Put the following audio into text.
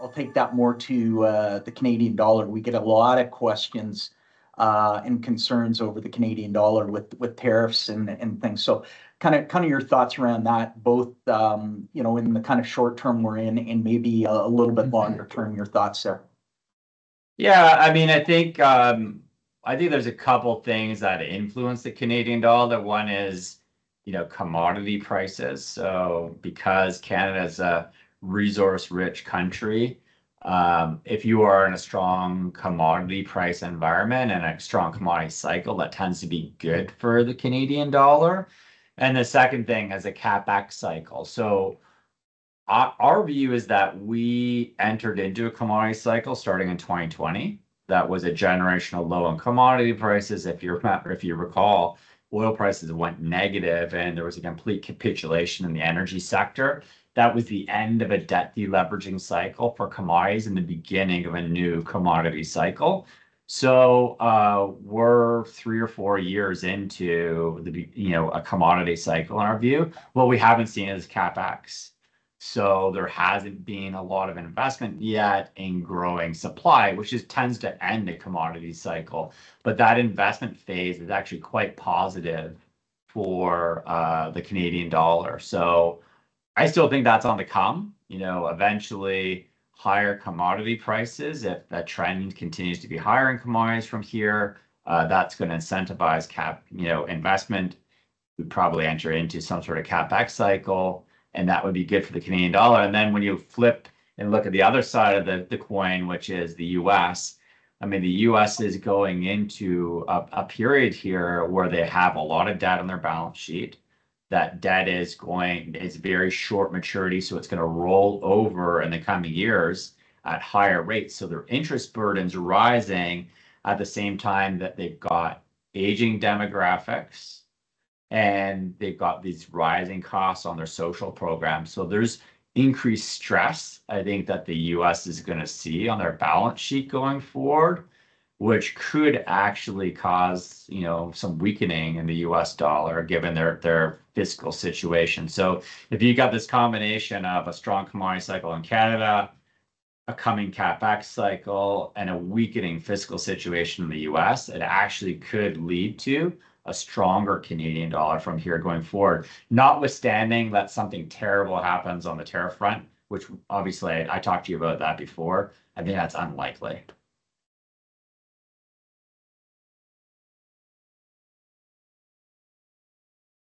I'll take that more to the Canadian dollar. We get a lot of questions and concerns over the Canadian dollar with tariffs and things. So kind of your thoughts around that, both in the kind of short term we're in and maybe a little bit longer term, your thoughts there. Yeah, I mean, I think there's a couple things that influence the Canadian dollar. One is, commodity prices. So because Canada is a resource-rich country, if you are in a strong commodity price environment and a strong commodity cycle, that tends to be good for the Canadian dollar. And the second thing is a CapEx cycle. So our view is that we entered into a commodity cycle starting in 2020. That was a generational low on commodity prices. If you recall, oil prices went negative and there was a complete capitulation in the energy sector. That was the end of a debt deleveraging cycle for commodities and the beginning of a new commodity cycle. So we're 3 or 4 years into a commodity cycle in our view. What we haven't seen is CapEx. So there hasn't been a lot of investment yet in growing supply, which tends to end a commodity cycle. But that investment phase is actually quite positive for the Canadian dollar. So I still think that's on the come. Eventually higher commodity prices, if that trend continues to be higher in commodities from here, that's going to incentivize investment. We'd probably enter into some sort of CapEx cycle. And that would be good for the Canadian dollar. And then when you flip and look at the other side of the coin, which is the US, I mean, the US is going into a period here where they have a lot of debt on their balance sheet. That debt is very short maturity, so it's going to roll over in the coming years at higher rates. So their interest burden's rising at the same time that they've got aging demographics. And they've got these rising costs on their social programs. So there's increased stress, I think, that the US is going to see on their balance sheet going forward, which could actually cause, some weakening in the US dollar given their fiscal situation. So if you got this combination of a strong commodity cycle in Canada, a coming CapEx cycle, and a weakening fiscal situation in the US, it actually could lead to a stronger Canadian dollar from here going forward, notwithstanding that something terrible happens on the tariff front, which obviously I talked to you about that before. I think that's unlikely.